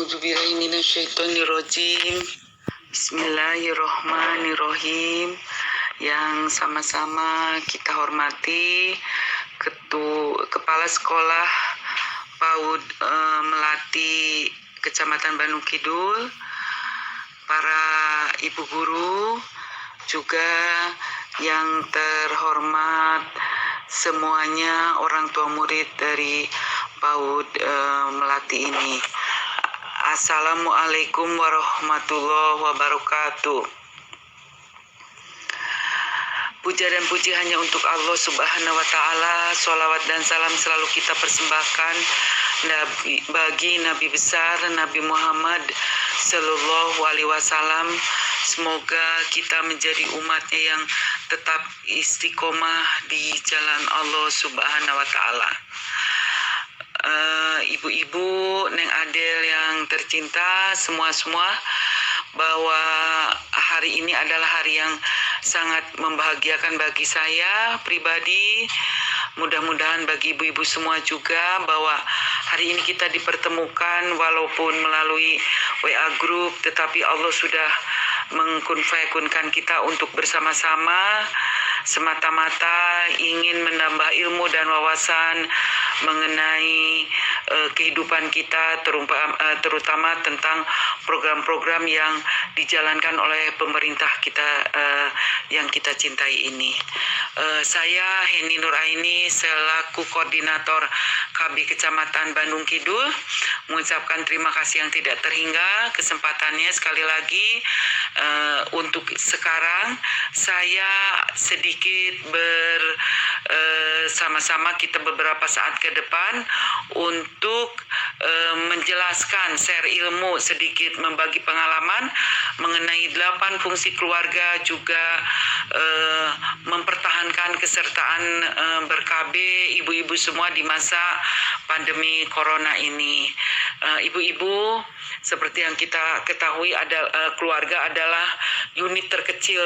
A'udzubillahi minasyaitonirrajim. Bismillahirrohmanirrohim. Yang sama-sama kita hormati Kepala Sekolah PAUD Melati Kecamatan Bandung Kidul, para ibu guru, juga yang terhormat semuanya orang tua murid dari PAUD Melati ini. Assalamualaikum warahmatullahi wabarakatuh. Puja dan puji hanya untuk Allah Subhanahu wa Ta'ala. Sholawat dan salam selalu kita persembahkan bagi Nabi besar Nabi Muhammad Sallallahu Alaihi Wasallam. Semoga kita menjadi umatnya yang tetap istiqomah di jalan Allah Subhanahu wa Ta'ala. Ibu-ibu, Neng Adel yang tercinta, semua bahwa hari ini adalah hari yang sangat membahagiakan bagi saya pribadi. Mudah-mudahan bagi ibu-ibu semua juga, bahwa hari ini kita dipertemukan walaupun melalui WA group, tetapi Allah sudah mengkunfaikunkan kita untuk bersama-sama semata-mata ingin menambah ilmu dan wawasan mengenai kehidupan kita, terutama tentang program-program yang dijalankan oleh pemerintah kita yang kita cintai ini. Saya Heni Nuraini selaku koordinator KB Kecamatan Bandung Kidul mengucapkan terima kasih yang tidak terhingga kesempatannya. Sekali lagi untuk sekarang saya sedikit bersama-sama kita beberapa saat ke depan untuk menjelaskan, share ilmu, sedikit membagi pengalaman mengenai 8 fungsi keluarga, juga mempertahankan kesertaan ber-KB ibu-ibu semua di masa pandemi corona ini. Ibu-ibu, seperti yang kita ketahui, keluarga adalah unit terkecil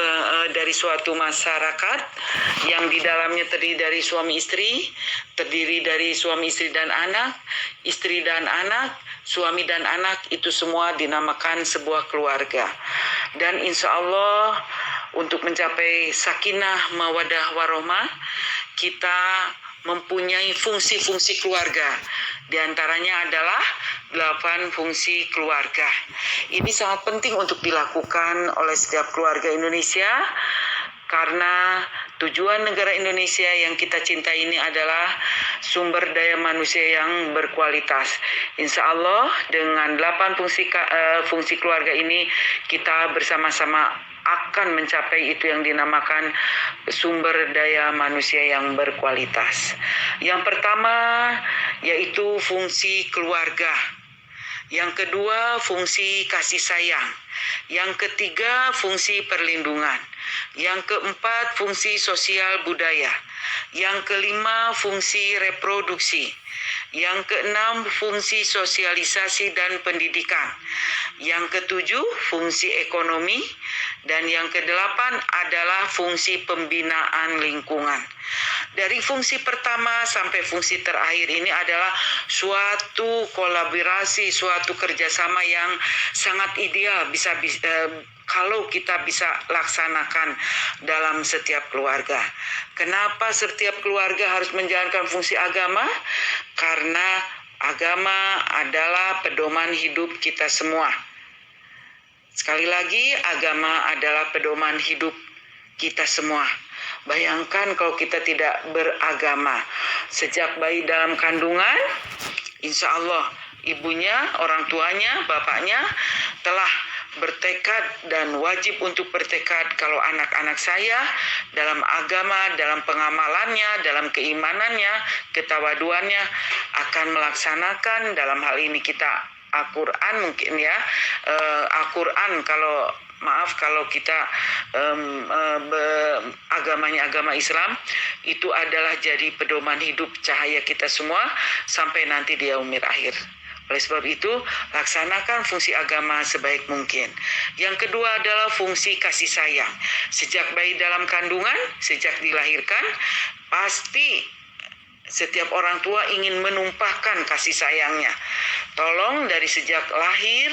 dari suatu masyarakat yang di dalamnya terdiri dari suami istri, terdiri dari suami istri dan anak, istri dan anak, suami dan anak, itu semua dinamakan sebuah keluarga. Dan insya Allah untuk mencapai sakinah mawadah warohmah, kita mempunyai fungsi-fungsi keluarga. Di antaranya adalah 8 fungsi keluarga. Ini sangat penting untuk dilakukan oleh setiap keluarga Indonesia, karena tujuan negara Indonesia yang kita cintai ini adalah sumber daya manusia yang berkualitas. Insya Allah dengan 8 fungsi keluarga ini kita bersama-sama akan mencapai itu yang dinamakan sumber daya manusia yang berkualitas. Yang pertama yaitu fungsi keluarga. Yang kedua, fungsi kasih sayang. Yang ketiga, fungsi perlindungan. Yang keempat, fungsi sosial budaya. Yang kelima, fungsi reproduksi. Yang keenam, fungsi sosialisasi dan pendidikan. Yang ketujuh, fungsi ekonomi. Dan yang kedelapan adalah fungsi pembinaan lingkungan. Dari fungsi pertama sampai fungsi terakhir ini adalah suatu kolaborasi, suatu kerjasama yang sangat ideal kalau kita bisa laksanakan dalam setiap keluarga. Kenapa setiap keluarga harus menjalankan fungsi agama? Karena agama adalah pedoman hidup kita semua. Sekali lagi, agama adalah pedoman hidup kita semua. Bayangkan kalau kita tidak beragama. Sejak bayi dalam kandungan, insya Allah ibunya, orang tuanya, bapaknya telah bertekad dan wajib untuk bertekad kalau anak-anak saya dalam agama, dalam pengamalannya, dalam keimanannya, ketawaduannya akan melaksanakan, dalam hal ini kita Al-Quran mungkin ya, Al-Quran kalau kita agamanya agama Islam, itu adalah jadi pedoman hidup cahaya kita semua sampai nanti di yaumil akhir. Oleh sebab itu, laksanakan fungsi agama sebaik mungkin. Yang kedua adalah fungsi kasih sayang. Sejak bayi dalam kandungan, sejak dilahirkan, pasti Setiap orang tua ingin menumpahkan kasih sayangnya. Tolong dari sejak lahir,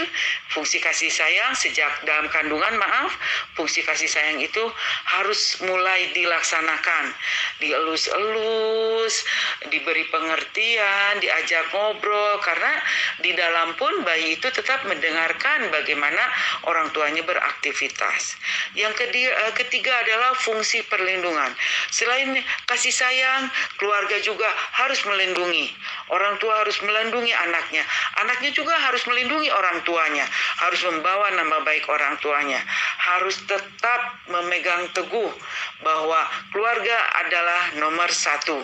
fungsi kasih sayang sejak dalam kandungan, fungsi kasih sayang itu harus mulai dilaksanakan. Dielus-elus, diberi pengertian, diajak ngobrol, karena di dalam pun bayi itu tetap mendengarkan bagaimana orang tuanya beraktivitas. Yang ketiga adalah fungsi perlindungan. Selain kasih sayang, keluarga juga harus melindungi. Orang tua harus melindungi anaknya. Anaknya juga harus melindungi orang tuanya. Harus membawa nama baik orang tuanya. Harus tetap memegang teguh bahwa keluarga adalah nomor satu.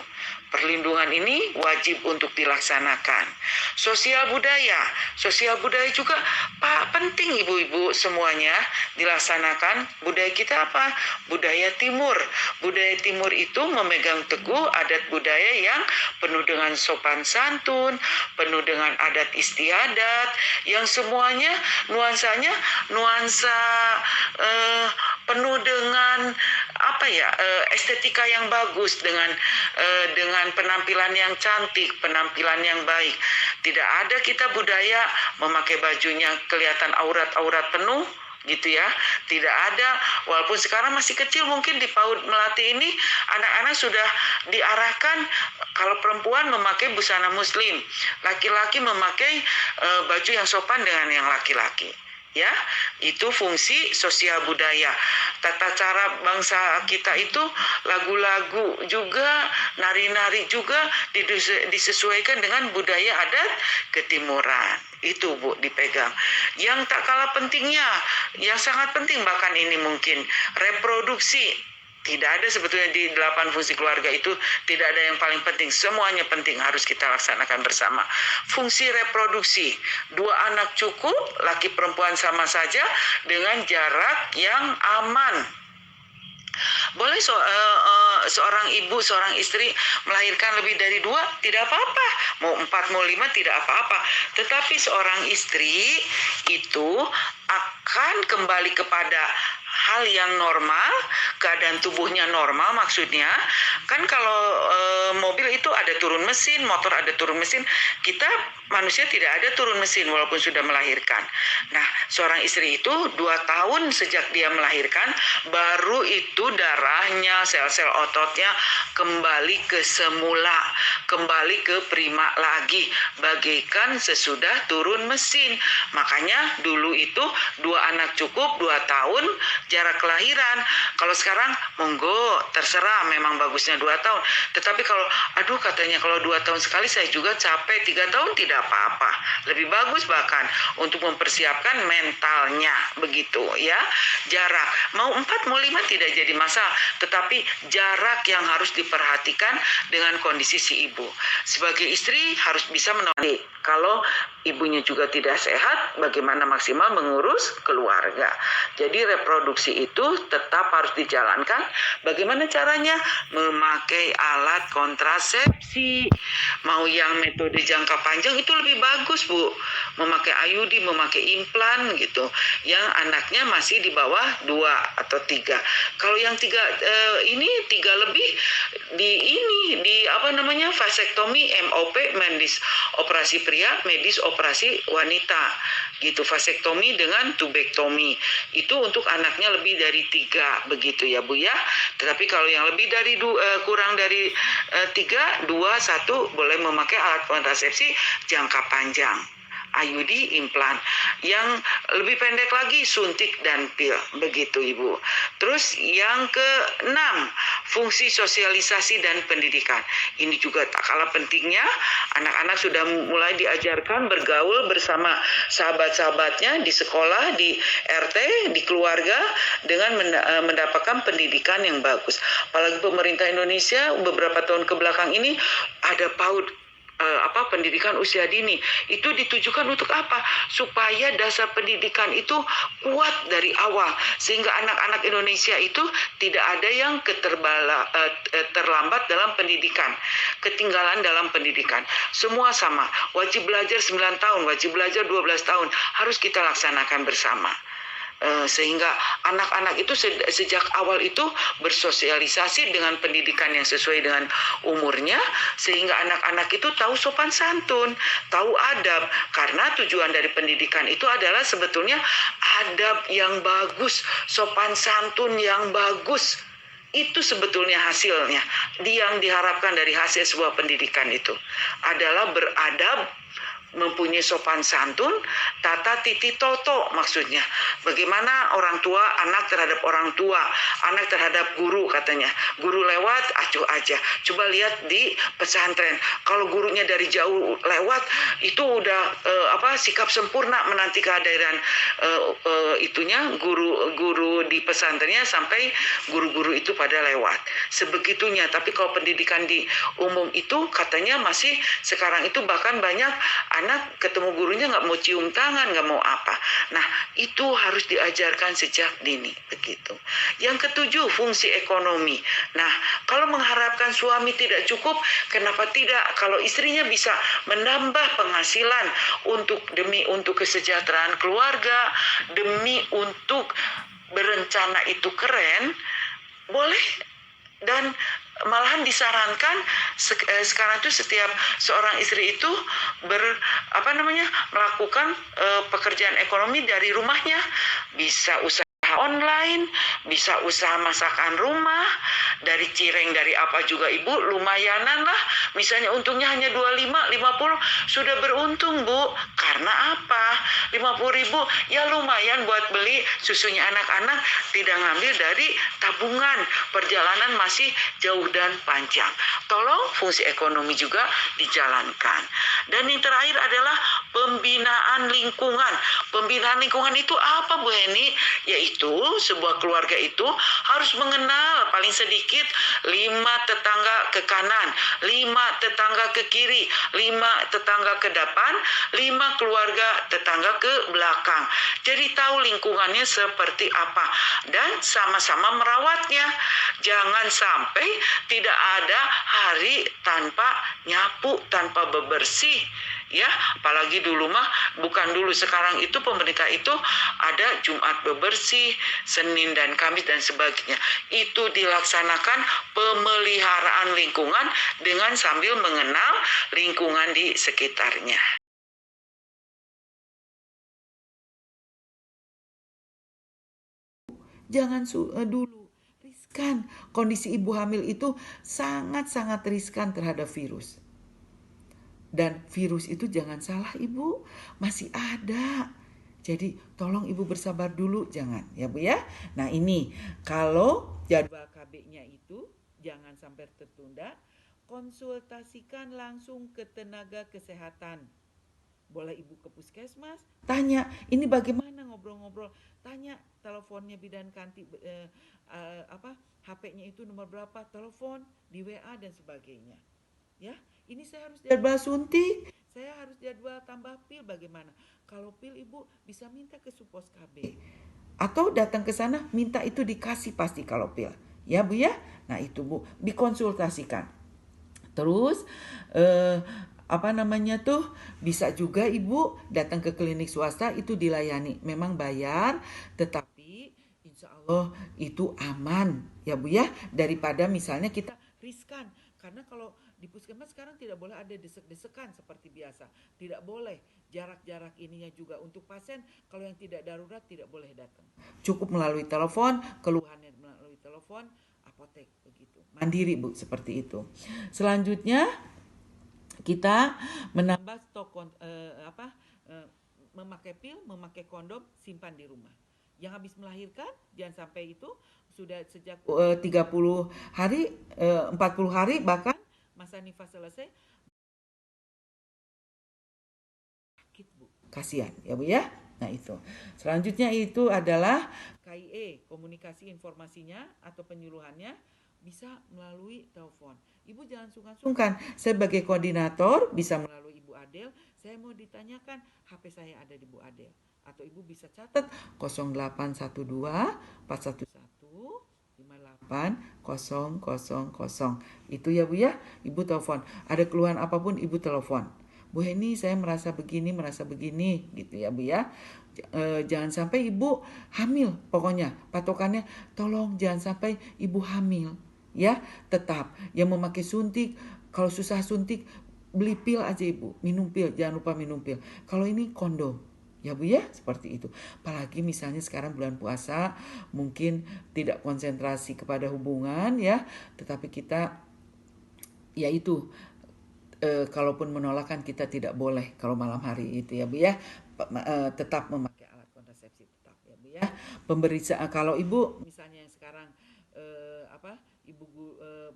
Perlindungan ini wajib untuk dilaksanakan. Sosial budaya juga penting ibu-ibu semuanya dilaksanakan. Budaya kita apa? Budaya timur. Budaya timur itu memegang teguh adat budaya yang penuh dengan sopan santun, penuh dengan adat istiadat, yang semuanya nuansanya penuh dengan estetika yang bagus, dengan penampilan yang cantik, penampilan yang baik. Tidak ada kita budaya memakai bajunya kelihatan aurat-aurat penuh gitu ya. Tidak ada, walaupun sekarang masih kecil, mungkin di PAUD Melati ini anak-anak sudah diarahkan kalau perempuan memakai busana muslim, laki-laki memakai baju yang sopan dengan yang laki-laki. Ya, itu fungsi sosial budaya. Tata cara bangsa kita itu lagu-lagu juga, nari-nari juga disesuaikan dengan budaya adat ketimuran. Itu Bu dipegang. Yang tak kalah pentingnya, yang sangat penting bahkan ini mungkin reproduksi. Tidak ada sebetulnya di 8 fungsi keluarga itu tidak ada yang paling penting. Semuanya penting, harus kita laksanakan bersama. Fungsi reproduksi, 2 anak cukup, laki perempuan sama saja dengan jarak yang aman. Boleh seorang ibu, seorang istri melahirkan lebih dari 2, tidak apa-apa. Mau 4, mau 5, tidak apa-apa. Tetapi seorang istri itu akan kembali kepada hal yang normal, keadaan tubuhnya normal maksudnya. Kan kalau mobil itu ada turun mesin, motor ada turun mesin. Kita manusia tidak ada turun mesin walaupun sudah melahirkan. Nah, seorang istri itu 2 tahun sejak dia melahirkan, baru itu darahnya, sel-sel ototnya kembali ke semula, kembali ke prima lagi, bagaikan sesudah turun mesin. Makanya dulu itu 2 anak cukup, 2 tahun jarak kelahiran. Kalau sekarang monggo, terserah, memang bagusnya 2 tahun. Tetapi kalau katanya kalau 2 tahun sekali saya juga capek, 3 tahun tidak apa-apa. Lebih bagus bahkan untuk mempersiapkan mentalnya, begitu ya. Jarak mau 4 mau 5 tidak jadi masalah, tetapi jarak yang harus diperhatikan dengan kondisi si ibu. Sebagai istri harus bisa menolong. Kalau ibunya juga tidak sehat, bagaimana maksimal mengurus keluarga. Jadi reproduksi itu tetap harus dijalankan. Bagaimana caranya? Memakai alat kontrasepsi. Mau yang metode jangka panjang itu lebih bagus Bu. Memakai IUD, memakai implan gitu. Yang anaknya masih di bawah 2 atau 3. Kalau yang 3 lebih vasektomi, MOP, medis operasi pria, medis operasi wanita gitu. Vasektomi dengan tubektomi itu untuk anaknya lebih dari 3 begitu ya Bu ya. Tetapi kalau yang lebih dari kurang dari 3, 2, 1 boleh memakai alat kontrasepsi jangka panjang, IUD, implan. Yang lebih pendek lagi suntik dan pil, begitu Ibu. Terus yang ke-6, fungsi sosialisasi dan pendidikan. Ini juga tak kalah pentingnya. Anak-anak sudah mulai diajarkan bergaul bersama sahabat-sahabatnya di sekolah, di RT, di keluarga, dengan mendapatkan pendidikan yang bagus. Apalagi pemerintah Indonesia beberapa tahun ke belakang ini ada PAUD, pendidikan usia dini. Itu ditujukan untuk apa? Supaya dasar pendidikan itu kuat dari awal, sehingga anak-anak Indonesia itu tidak ada yang terlambat dalam pendidikan, ketinggalan dalam pendidikan. Semua sama, wajib belajar 9 tahun, wajib belajar 12 tahun, harus kita laksanakan bersama. Sehingga anak-anak itu sejak awal itu bersosialisasi dengan pendidikan yang sesuai dengan umurnya, sehingga anak-anak itu tahu sopan santun, tahu adab, karena tujuan dari pendidikan itu adalah sebetulnya adab yang bagus, sopan santun yang bagus. Itu sebetulnya hasilnya. Yang diharapkan dari hasil sebuah pendidikan itu adalah beradab, mempunyai sopan santun, tata titi toto, maksudnya bagaimana orang tua anak terhadap orang tua, anak terhadap guru, katanya guru lewat acuh aja. Coba lihat di pesantren, kalau gurunya dari jauh lewat itu udah sikap sempurna menanti kehadiran itunya guru di pesantrennya sampai guru-guru itu pada lewat sebegitunya. Tapi kalau pendidikan di umum itu katanya masih sekarang itu bahkan banyak anak ketemu gurunya nggak mau cium tangan, nggak mau apa. Nah, itu harus diajarkan sejak dini, begitu. Yang ketujuh, fungsi ekonomi. Nah, kalau mengharapkan suami tidak cukup, kenapa tidak? Kalau istrinya bisa menambah penghasilan demi untuk kesejahteraan keluarga, demi untuk berencana itu keren, boleh. Dan malahan disarankan sekarang itu setiap seorang istri itu melakukan pekerjaan ekonomi dari rumahnya, bisa usaha online, bisa usaha masakan rumah, dari cireng, dari apa juga ibu, lumayanan lah. Misalnya untungnya hanya 25, 50, sudah beruntung bu. Karena apa? 50.000 ya lumayan buat beli susunya anak-anak, tidak ngambil dari tabungan, perjalanan masih jauh dan panjang. Tolong fungsi ekonomi juga dijalankan. Dan yang terakhir adalah pembinaan lingkungan. Pembinaan lingkungan itu apa Bu Heni? Yaitu sebuah keluarga itu harus mengenal paling sedikit 5 tetangga ke kanan, 5 tetangga ke kiri, 5 tetangga ke depan, 5 keluarga tetangga ke belakang. Jadi tahu lingkungannya seperti apa dan sama-sama merawatnya. Jangan sampai tidak ada hari tanpa nyapu, tanpa bebersih. Ya, apalagi dulu mah, bukan dulu, sekarang itu pemerintah itu ada Jumat bebersih, Senin dan Kamis dan sebagainya. Itu dilaksanakan pemeliharaan lingkungan dengan sambil mengenal lingkungan di sekitarnya. Jangan dulu riskan. Kondisi ibu hamil itu sangat-sangat riskan terhadap virus. Dan virus itu jangan salah ibu, masih ada. Jadi tolong ibu bersabar dulu, jangan ya bu ya. Nah ini kalau jadwal KB-nya itu jangan sampai tertunda, konsultasikan langsung ke tenaga kesehatan. Boleh ibu ke puskesmas, tanya ini bagaimana, ngobrol-ngobrol, tanya teleponnya bidan kanti HP-nya itu nomor berapa, telepon di WA dan sebagainya. Ya, ini saya harus jadwal suntik, saya harus jadwal tambah pil, bagaimana? Kalau pil ibu bisa minta ke Supos KB atau datang ke sana minta itu dikasih pasti kalau pil. Ya bu ya, nah itu bu dikonsultasikan. Terus bisa juga ibu datang ke klinik swasta, itu dilayani, memang bayar, tetapi insya Allah itu aman ya bu ya, daripada misalnya kita riskan. Karena kalau di puskesmas sekarang tidak boleh ada desek-desekan seperti biasa, tidak boleh jarak-jarak ininya juga untuk pasien. Kalau yang tidak darurat tidak boleh datang, cukup melalui telepon, keluhannya melalui telepon apotek, begitu mandiri bu, seperti itu. Selanjutnya kita menambah stok memakai pil, memakai kondom, simpan di rumah. Yang habis melahirkan jangan sampai itu sudah sejak 30 hari, 40 hari bahkan masa nifas selesai sakit bu, kasihan ya bu ya. Nah itu selanjutnya itu adalah KIE, komunikasi informasinya atau penyuluhannya bisa melalui telepon. Ibu jangan sungkan-sungkan, saya sebagai koordinator bisa melalui Ibu Adel, saya mau ditanyakan, HP saya ada di Bu Adel. Atau ibu bisa catat 0812 411 58000. Itu ya bu ya, ibu telepon. Ada keluhan apapun ibu telepon. Bu Heni saya merasa begini gitu ya Bu ya. Jangan sampai ibu hamil, pokoknya patokannya tolong jangan sampai ibu hamil ya. Tetap yang memakai suntik, kalau susah suntik beli pil aja ibu, minum pil, jangan lupa minum pil. Kalau ini kondom ya Bu ya, seperti itu. Apalagi misalnya sekarang bulan puasa, mungkin tidak konsentrasi kepada hubungan ya, tetapi kita yaitu kalaupun menolak kan kita tidak boleh kalau malam hari itu ya Bu ya. Tetap memakai alat kontrasepsi tetap ya Bu ya. Pemeriksaan kalau ibu misalnya yang sekarang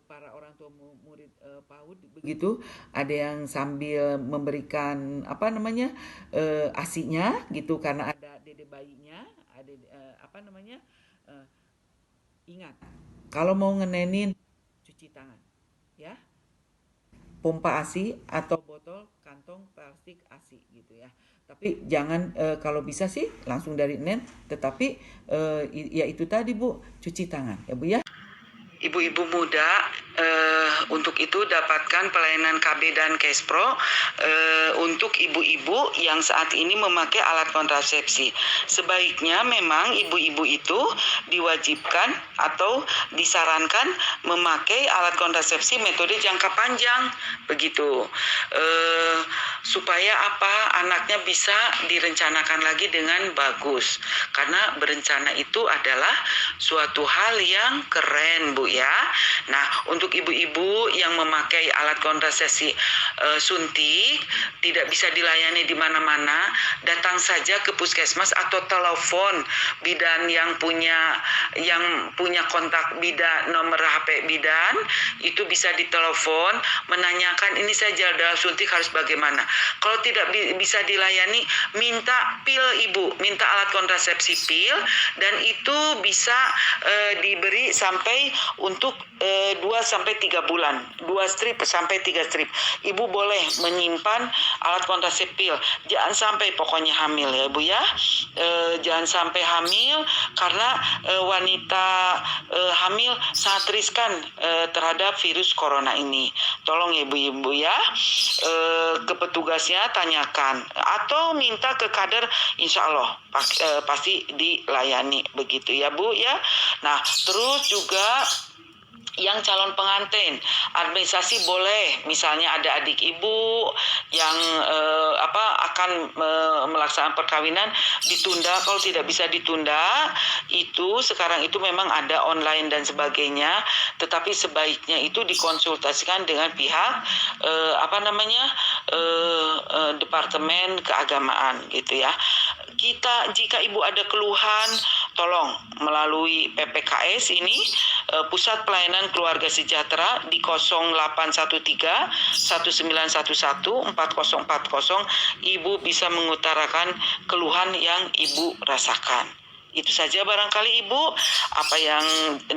para orang tua murid PAUD begitu, ada yang sambil memberikan asinya gitu karena ada dede bayinya, ada eh, ingat kalau mau ngenenin cuci tangan ya, pompa ASI atau botol kantong plastik ASI gitu ya. Tapi jangan kalau bisa sih langsung dari nen, tetapi ya itu tadi Bu, cuci tangan ya Bu ya. Ibu-ibu muda, untuk itu dapatkan pelayanan KB dan Kespro untuk ibu-ibu yang saat ini memakai alat kontrasepsi. Sebaiknya memang ibu-ibu itu diwajibkan atau disarankan memakai alat kontrasepsi metode jangka panjang, begitu. Supaya anaknya bisa direncanakan lagi dengan bagus. Karena berencana itu adalah suatu hal yang keren, Bu ya. Nah, untuk ibu-ibu yang memakai alat kontrasepsi suntik tidak bisa dilayani di mana-mana, datang saja ke puskesmas atau telepon bidan yang punya kontak bidan, nomor HP bidan, itu bisa ditelepon menanyakan ini saya jadwal suntik harus bagaimana. Kalau tidak bisa dilayani, minta pil ibu, minta alat kontrasepsi pil, dan itu bisa diberi sampai untuk 2-3 bulan, 2 strip sampai 3 strip. Ibu boleh menyimpan alat kontrasepsi pil. Jangan sampai pokoknya hamil ya Bu ya. Jangan sampai hamil karena wanita hamil sangat riskan terhadap virus corona ini. Tolong ya ibu-ibu ya, ke petugasnya tanyakan atau minta ke kader, insya Allah pasti dilayani begitu ya Bu ya. Nah, terus juga yang calon pengantin, administrasi boleh, misalnya ada adik ibu yang akan melaksanakan perkawinan ditunda. Kalau tidak bisa ditunda, itu sekarang itu memang ada online dan sebagainya, tetapi sebaiknya itu dikonsultasikan dengan pihak departemen keagamaan gitu ya. Jika ibu ada keluhan, tolong melalui PPKS ini, Pusat Pelayanan Keluarga Sejahtera di 0813 1911 4040, ibu bisa mengutarakan keluhan yang ibu rasakan. Itu saja barangkali Ibu apa yang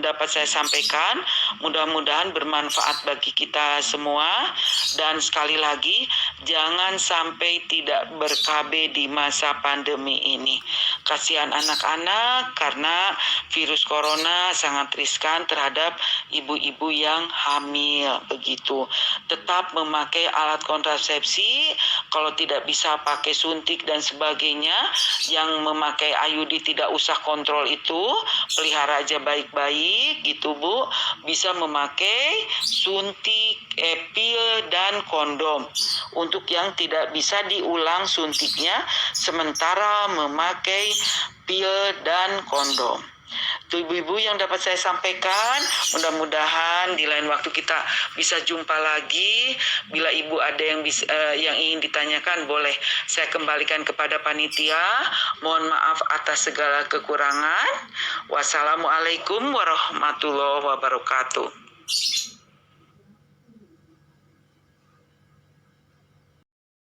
dapat saya sampaikan. Mudah-mudahan bermanfaat bagi kita semua. Dan sekali lagi, jangan sampai tidak ber-KB di masa pandemi ini. Kasihan anak-anak karena virus corona sangat riskan terhadap ibu-ibu yang hamil begitu. Tetap memakai alat kontrasepsi. Kalau tidak bisa pakai suntik dan sebagainya, yang memakai IUD tidak usah kontrol itu, pelihara aja baik-baik gitu Bu. Bisa memakai suntik, pil dan kondom. Untuk yang tidak bisa diulang suntiknya, sementara memakai pil dan kondom. Itu ibu-ibu yang dapat saya sampaikan. Mudah-mudahan di lain waktu kita bisa jumpa lagi. Bila ibu ada yang ingin ditanyakan, boleh saya kembalikan kepada panitia. Mohon maaf atas segala kekurangan. Wassalamualaikum warahmatullahi wabarakatuh.